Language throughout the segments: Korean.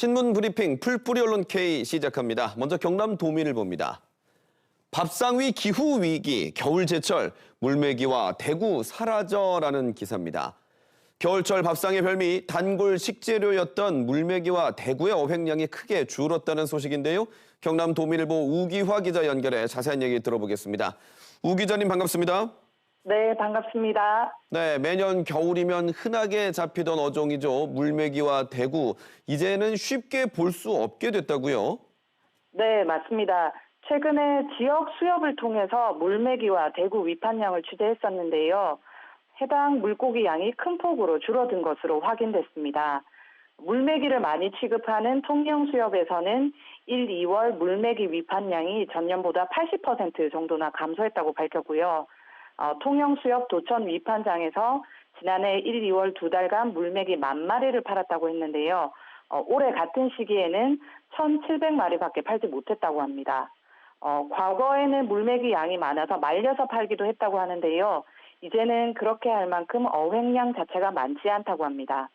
신문 브리핑 풀뿌리 언론 K 시작합니다. 먼저 경남 도민을 봅니다. 밥상 위 기후 위기, 겨울 제철, 물메기와 대구 사라져라는 기사입니다. 겨울철 밥상의 별미 단골 식재료였던 물메기와 대구의 어획량이 크게 줄었다는 소식인데요. 경남 도민일보 우기화 기자 연결해 자세한 얘기 들어보겠습니다. 우 기자님 반갑습니다. 네, 반갑습니다. 네, 매년 겨울이면 흔하게 잡히던 어종이죠. 물메기와 대구. 이제는 쉽게 볼 수 없게 됐다고요? 네, 맞습니다. 최근에 지역 수협을 통해서 물메기와 대구 위판량을 취재했었는데요. 해당 물고기 양이 큰 폭으로 줄어든 것으로 확인됐습니다. 물메기를 많이 취급하는 통영수협에서는 1, 2월 물메기 위판량이 전년보다 80% 정도나 감소했다고 밝혔고요. 통영수협 도천 위판장에서 지난해 1, 2월 두 달간 물메기 10,000마리를 팔았다고 했는데요. 올해 같은 시기에는 1,700마리밖에 팔지 못했다고 합니다. 과거에는 물메기 양이 많아서 말려서 팔기도 했다고 하는데요. 이제는 그렇게 할 만큼 어획량 자체가 많지 않다고 합니다.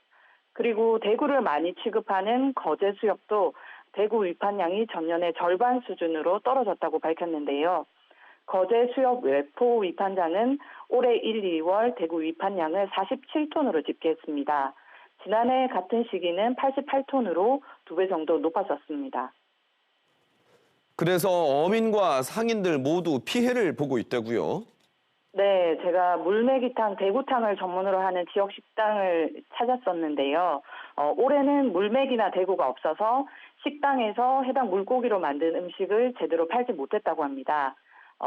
그리고 대구를 많이 취급하는 거제 수협도 대구 위판량이 전년의 절반 수준으로 떨어졌다고 밝혔는데요. 거제 수협 외포 위판장은 올해 1, 2월 대구 위판량을 47톤으로 집계했습니다. 지난해 같은 시기는 88톤으로 2배 정도 높아졌습니다. 그래서 어민과 상인들 모두 피해를 보고 있다고요? 네, 제가 물메기탕, 대구탕을 전문으로 하는 지역 식당을 찾았었는데요. 올해는 물메기나 대구가 없어서 식당에서 해당 물고기로 만든 음식을 제대로 팔지 못했다고 합니다.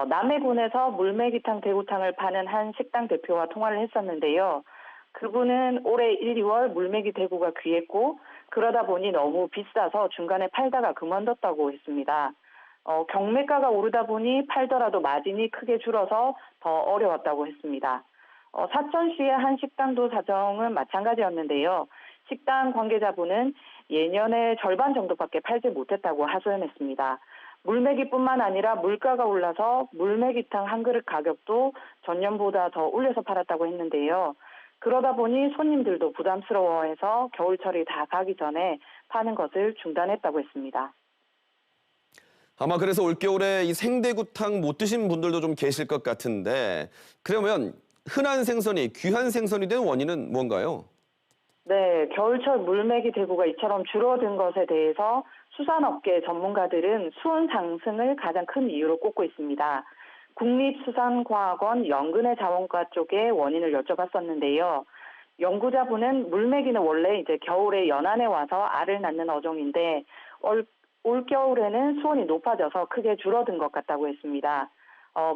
남해군에서 물메기탕, 대구탕을 파는 한 식당 대표와 통화를 했었는데요. 그분은 올해 1, 2월 물메기 대구가 귀했고 그러다 보니 너무 비싸서 중간에 팔다가 그만뒀다고 했습니다. 경매가가 오르다 보니 팔더라도 마진이 크게 줄어서 더 어려웠다고 했습니다. 사천시의 한 식당도 사정은 마찬가지였는데요. 식당 관계자분은 예년의 절반 정도밖에 팔지 못했다고 하소연했습니다. 물메기뿐만 아니라 물가가 올라서 물메기탕 한 그릇 가격도 전년보다 더 올려서 팔았다고 했는데요. 그러다 보니 손님들도 부담스러워해서 겨울철이 다 가기 전에 파는 것을 중단했다고 했습니다. 아마 그래서 올겨울에 이 생대구탕 못 드신 분들도 좀 계실 것 같은데 그러면 흔한 생선이 귀한 생선이 된 원인은 뭔가요? 네, 겨울철 물메기 대구가 이처럼 줄어든 것에 대해서 수산업계 전문가들은 수온 상승을 가장 큰 이유로 꼽고 있습니다. 국립수산과학원 연근해 자원과 쪽에 원인을 여쭤봤었는데요. 연구자분은 물메기는 원래 이제 겨울에 연안에 와서 알을 낳는 어종인데 올겨울에는 수온이 높아져서 크게 줄어든 것 같다고 했습니다.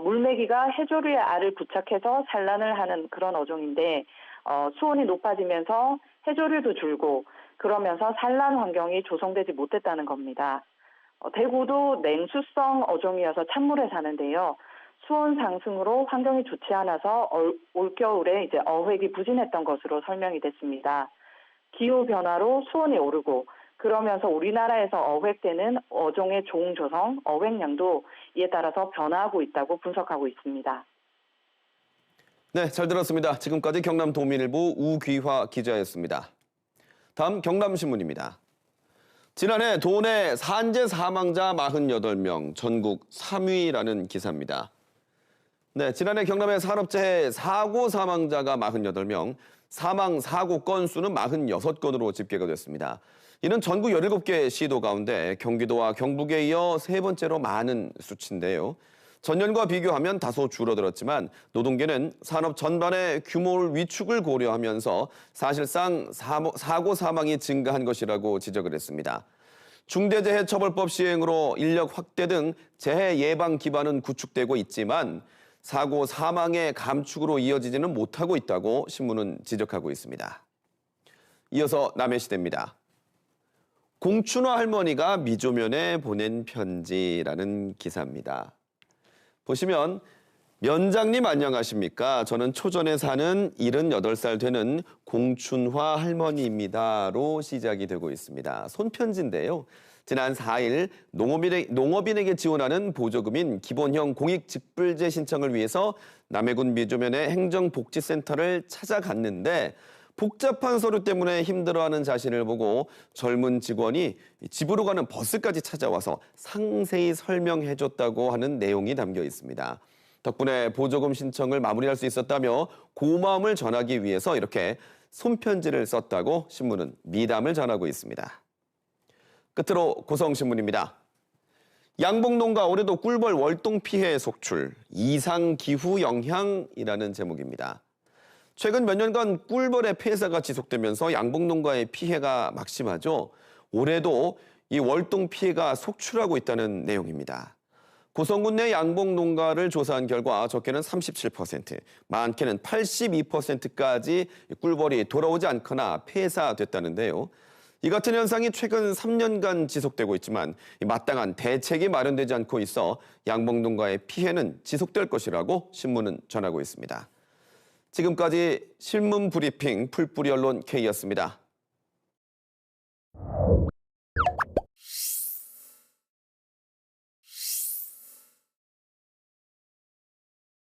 물메기가 해조류의 알을 부착해서 산란을 하는 그런 어종인데 수온이 높아지면서 해조류도 줄고 그러면서 산란 환경이 조성되지 못했다는 겁니다. 대구도 냉수성 어종이어서 찬물에 사는데요. 수온 상승으로 환경이 좋지 않아서 올겨울에 이제 어획이 부진했던 것으로 설명이 됐습니다. 기후 변화로 수온이 오르고 그러면서 우리나라에서 어획되는 어종의 종 조성, 어획량도 이에 따라서 변화하고 있다고 분석하고 있습니다. 네, 잘 들었습니다. 지금까지 경남 도민일보 우귀화 기자였습니다. 다음 경남신문입니다. 지난해 도내 산재 사망자 48명, 전국 3위라는 기사입니다. 네, 지난해 경남의 산업재해 사고 사망자가 48명, 사망 사고 건수는 46건으로 집계가 됐습니다. 이는 전국 17개 시도 가운데 경기도와 경북에 이어 세 번째로 많은 수치인데요. 전년과 비교하면 다소 줄어들었지만 노동계는 산업 전반의 규모 위축을 고려하면서 사실상 사고 사망이 증가한 것이라고 지적을 했습니다. 중대재해처벌법 시행으로 인력 확대 등 재해 예방 기반은 구축되고 있지만 사고 사망의 감축으로 이어지지는 못하고 있다고 신문은 지적하고 있습니다. 이어서 남의 시대입니다. 공춘화 할머니가 미조면에 보낸 편지라는 기사입니다. 보시면 면장님 안녕하십니까? 저는 초전에 사는 78살 되는 공춘화 할머니입니다로 시작이 되고 있습니다. 손편지인데요. 지난 4일 농업인에게 지원하는 보조금인 기본형 공익직불제 신청을 위해서 남해군 미조면의 행정복지센터를 찾아갔는데 복잡한 서류 때문에 힘들어하는 자신을 보고 젊은 직원이 집으로 가는 버스까지 찾아와서 상세히 설명해줬다고 하는 내용이 담겨 있습니다. 덕분에 보조금 신청을 마무리할 수 있었다며 고마움을 전하기 위해서 이렇게 손편지를 썼다고 신문은 미담을 전하고 있습니다. 끝으로 고성신문입니다. 양봉농가 올해도 꿀벌 월동 피해 속출, 이상기후 영향이라는 제목입니다. 최근 몇 년간 꿀벌의 폐사가 지속되면서 양봉농가의 피해가 막심하죠. 올해도 이 월동 피해가 속출하고 있다는 내용입니다. 고성군 내 양봉농가를 조사한 결과 적게는 37%, 많게는 82%까지 꿀벌이 돌아오지 않거나 폐사됐다는데요. 이 같은 현상이 최근 3년간 지속되고 있지만 마땅한 대책이 마련되지 않고 있어 양봉농가의 피해는 지속될 것이라고 신문은 전하고 있습니다. 지금까지 신문 브리핑 풀뿌리 언론 K였습니다.